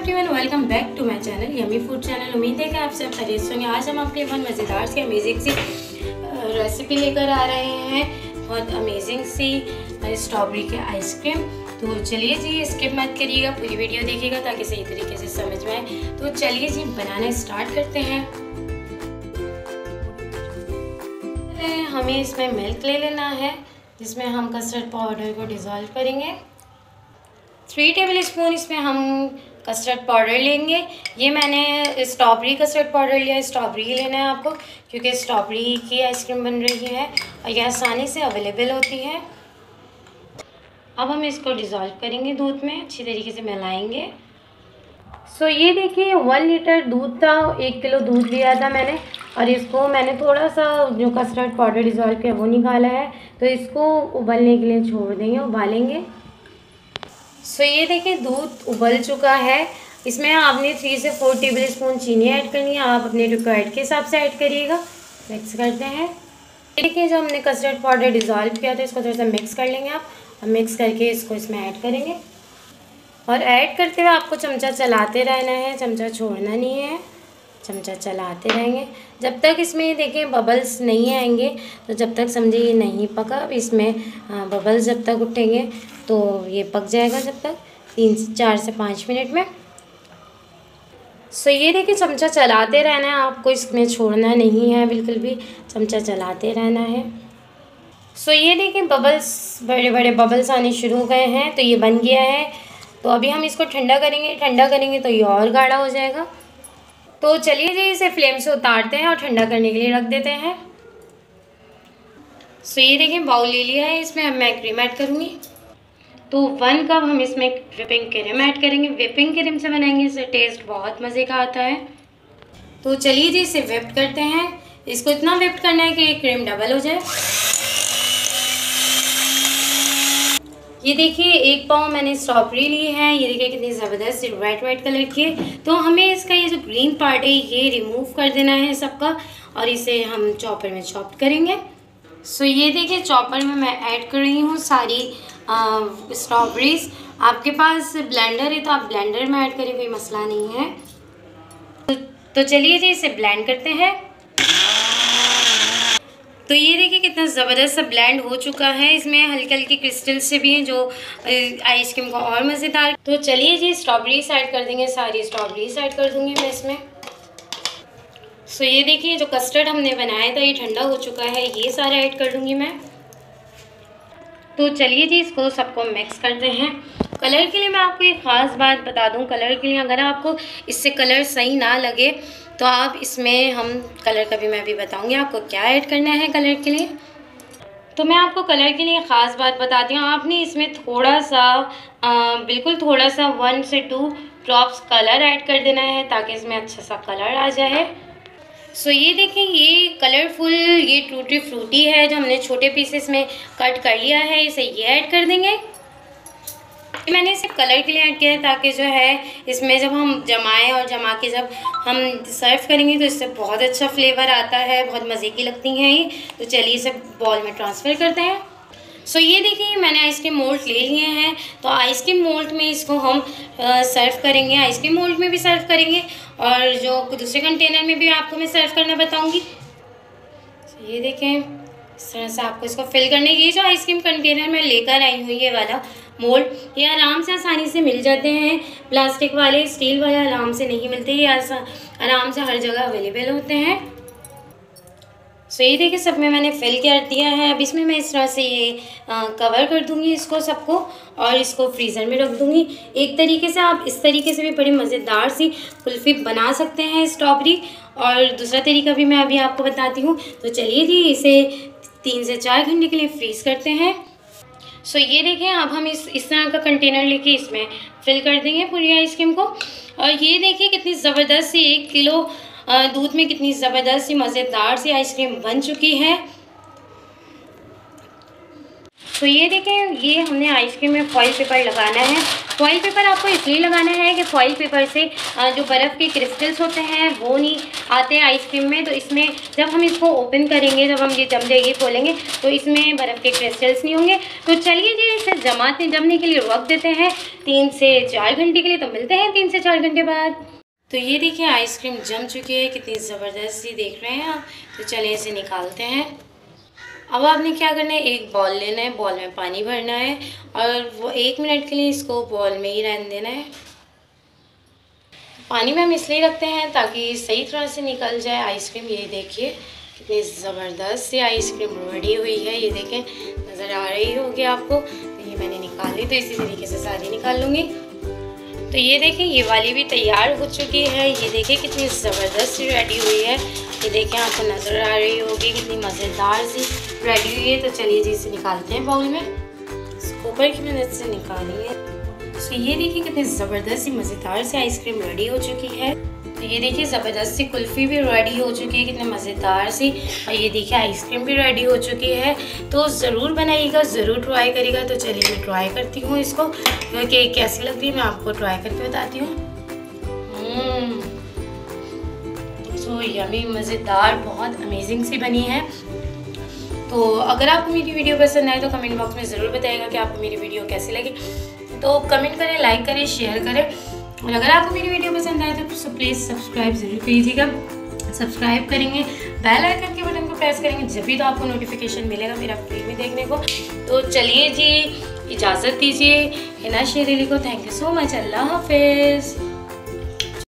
Everyone, welcome back to my channel yummy food channel. उम्मीद है कि आप सब खैरियत से होंगे। आज हम आपके लिए बहुत मज़ेदार सी अमेजिंग सी रेसिपी लेकर आ रहे हैं, बहुत अमेजिंग सी स्ट्रॉबेरी के आइसक्रीम। तो चलिए जी, स्किप मत करिएगा, पूरी वीडियो देखिएगा ताकि सही तरीके से समझ में आए। तो चलिए जी, बनाना स्टार्ट करते हैं। हमें इसमें मिल्क ले लेना है, जिसमें हम कस्टर्ड पाउडर को डिज़ोल्व करेंगे। 3 टेबल स्पून इसमें हम कस्टर्ड पाउडर लेंगे। ये मैंने स्ट्रॉबेरी कस्टर्ड पाउडर लिया है। स्ट्रॉबेरी लेना है आपको, क्योंकि स्ट्रॉबेरी की आइसक्रीम बन रही है और ये आसानी से अवेलेबल होती है। अब हम इसको डिज़ोल्व करेंगे दूध में, अच्छी तरीके से मिलाएंगे। सो ये देखिए, 1 लीटर दूध था, 1 किलो दूध लिया था मैंने, और इसको मैंने थोड़ा सा जो कस्टर्ड पाउडर डिज़ोल्व किया वो निकाला है। तो इसको उबलने के लिए छोड़ देंगे, उबालेंगे। सो ये देखिए, दूध उबल चुका है। इसमें आपने 3 से 4 टेबल स्पून चीनी ऐड करनी है। आप अपने रिक्वायर्ड के हिसाब से ऐड करिएगा। मिक्स करते हैं। देखिए, जो हमने कस्टर्ड पाउडर डिज़ोल्व किया था, इसको थोड़ा सा मिक्स कर लेंगे आप, और मिक्स करके इसको इसमें ऐड करेंगे। और ऐड करते हुए आपको चमचा चलाते रहना है, चमचा छोड़ना नहीं है, चमचा चलाते रहेंगे जब तक इसमें देखें बबल्स नहीं आएंगे। तो जब तक समझे ये नहीं पका, इसमें बबल्स जब तक उठेंगे तो ये पक जाएगा, जब तक 4 से 5 मिनट में। सो ये देखिए, चमचा चलाते रहना है आपको, इसमें छोड़ना नहीं है बिल्कुल भी, चमचा चलाते रहना है। सो ये देखिए, बबल्स, बड़े बड़े बबल्स आने शुरू हो गए हैं। तो ये बन गया है। तो अभी हम इसको ठंडा करेंगे। ठंडा करेंगे तो ये और गाढ़ा हो जाएगा। तो चलिए जी, इसे फ्लेम से उतारते हैं और ठंडा करने के लिए रख देते हैं। सो ये देखिए, बाउल ले लिया है, इसमें अब मैं क्रीम ऐड करूँगी। तो 1 कप हम इसमें व्हिपिंग क्रीम ऐड करेंगे। व्हिपिंग क्रीम से बनाएंगे, इससे टेस्ट बहुत मज़े का आता है। तो चलिए जी, इसे व्हिप करते हैं। इसको इतना व्हिप करना है कि क्रीम डबल हो जाए। ये देखिए, 1 पाव मैंने स्ट्रॉबेरी ली है। ये देखिए कितनी ज़बरदस्त रेड कलर की है। तो हमें इसका ये जो ग्रीन पार्ट है ये रिमूव कर देना है सबका, और इसे हम चॉपर में चॉप करेंगे। सो ये देखिए, चॉपर में मैं ऐड कर रही हूँ सारी स्ट्रॉबेरीज। आपके पास ब्लेंडर है तो आप ब्लेंडर में ऐड करें, कोई मसला नहीं है। तो चलिए जी, इसे ब्लेंड करते हैं। तो ये देखिए, कितना ज़बरदस्त सा ब्लेंड हो चुका है। इसमें हल्के हल्के क्रिस्टल से भी हैं जो आइसक्रीम को और मज़ेदार। तो चलिए जी, स्ट्रॉबेरी ऐड कर देंगे, सारी स्ट्रॉबेरी ऐड कर दूँगी मैं इसमें। सो ये देखिए, जो कस्टर्ड हमने बनाया था ये ठंडा हो चुका है, ये सारा ऐड कर दूँगी मैं। तो चलिए जी, इसको सबको मिक्स करते हैं। कलर के लिए मैं आपको एक ख़ास बात बता दूं, कलर के लिए अगर आपको इससे कलर सही ना लगे तो आप इसमें, हम कलर का भी मैं भी बताऊंगी आपको क्या ऐड करना है कलर के लिए। तो मैं आपको कलर के लिए ख़ास बात बताती हूँ। आपने इसमें थोड़ा सा बिल्कुल थोड़ा सा 1 से 2 ड्रॉप्स कलर ऐड कर देना है, ताकि इसमें अच्छा सा कलर आ जाए। सो ये देखिए, ये कलरफुल, ये टूटी फ्रूटी है जो हमने छोटे पीसेस में कट कर लिया है, इसे ये ऐड कर देंगे। मैंने इसे कलर के लिए ऐड किया है ताकि जो है इसमें जब हम जमाएं और जमा के जब हम सर्व करेंगे तो इससे बहुत अच्छा फ्लेवर आता है, बहुत मज़े की लगती हैं ये। तो चलिए इसे बॉल में ट्रांसफ़र करते हैं। सो ये देखिए, मैंने आइसक्रीम मोल्ड ले लिए हैं। तो आइसक्रीम मोल्ड में इसको हम सर्व करेंगे। आइसक्रीम मोल्ड में भी सर्व करेंगे, और जो दूसरे कंटेनर में भी आपको मैं सर्व करना बताऊंगी। तो ये देखें, इस तरह से आपको इसको फिल करने। ये जो आइसक्रीम कंटेनर मैं लेकर आई हूँ, ये वाला मोल्ड, ये आराम से आसानी से मिल जाते हैं। प्लास्टिक वाले, स्टील वाले आराम से नहीं मिलते, ये आराम से हर जगह अवेलेबल होते हैं। सो ये देखिए, सब में मैंने फिल कर दिया है। अब इसमें मैं इस तरह से ये कवर कर दूंगी इसको सबको, और इसको फ्रीज़र में रख दूंगी। एक तरीके से आप इस तरीके से भी बड़ी मज़ेदार सी कुल्फ़ी बना सकते हैं स्ट्रॉबेरी, और दूसरा तरीका भी मैं अभी आपको बताती हूँ। तो चलिए जी, इसे 3 से 4 घंटे के लिए फ्रीज़ करते हैं। सो ये देखें, अब हम इस तरह का कंटेनर लेके इसमें फिल कर देंगे पूरी आइसक्रीम को। और ये देखिए, कितनी ज़बरदस्त सी 1 किलो दूध में कितनी ज़बरदस्त सी मज़ेदार सी आइसक्रीम बन चुकी है। तो ये देखें, ये हमने आइसक्रीम में फॉइल पेपर लगाना है फॉइल पेपर आपको इसलिए लगाना है कि फॉइल पेपर से जो बर्फ़ के क्रिस्टल्स होते हैं वो नहीं आते हैं आइसक्रीम में। तो इसमें जब हम इसको ओपन करेंगे, जब हम ये जम जाएगी खोलेंगे तो इसमें बर्फ़ के क्रिस्टल्स नहीं होंगे। तो चलिए जी इसे जमने के लिए रख देते हैं 3 से 4 घंटे के लिए। तो मिलते हैं 3 से 4 घंटे बाद। तो ये देखिए आइसक्रीम जम चुकी है, कितनी ज़बरदस्त सी देख रहे हैं आप। तो चलिए इसे निकालते हैं। अब आपने क्या करना है, एक बॉल लेना है, बॉल में पानी भरना है और वो 1 मिनट के लिए इसको बॉल में ही रहने देना है। पानी में हम इसलिए रखते हैं ताकि सही तरह से निकल जाए आइसक्रीम। ये देखिए कितनी ज़बरदस्त सी आइसक्रीम रेडी हुई है। ये देखें, नज़र आ रही होगी आपको। तो ये मैंने निकाल ली, तो इसी तरीके से सारी निकाल लूँगी। तो ये देखिए ये वाली भी तैयार हो चुकी है। ये देखिए कितनी ज़बरदस्त सी रेडी हुई है। ये देखिए आपको नज़र आ रही होगी कितनी मज़ेदार सी रेडी हुई है। तो चलिए जी इसे निकालते हैं बाउल में। स्कूपर की मदद से निकाली है। तो ये देखिए कितनी ज़बरदस्त सी मज़ेदार सी आइसक्रीम रेडी हो चुकी है। तो ये देखिए ज़बरदस्त सी कुल्फ़ी भी रेडी हो चुकी है, कितने मज़ेदार सी। और ये देखिए आइसक्रीम भी रेडी हो चुकी है। तो ज़रूर बनाइएगा, ज़रूर ट्राई करिएगा। तो चलिए मैं ट्राई करती हूँ इसको, क्योंकि कैसी लगती है मैं आपको ट्राई करके बताती हूँ। तो यमी, मज़ेदार, बहुत अमेजिंग सी बनी है। तो अगर आपको मेरी वीडियो पसंद आए तो कमेंट बॉक्स में ज़रूर बताइएगा कि आपको मेरी वीडियो कैसी लगी। तो कमेंट करें, लाइक करें, शेयर करें। और अगर आपको मेरी वीडियो पसंद आए तो प्लीज़ सब्सक्राइब ज़रूर कीजिएगा। सब्सक्राइब करेंगे, बेल आइकन के बटन को प्रेस करेंगे, जब भी तो आपको नोटिफिकेशन मिलेगा मेरा फ्री में देखने को। तो चलिए जी इजाज़त दीजिए हिना शेर अली को। Thank you so much. अल्लाह हाफिज़।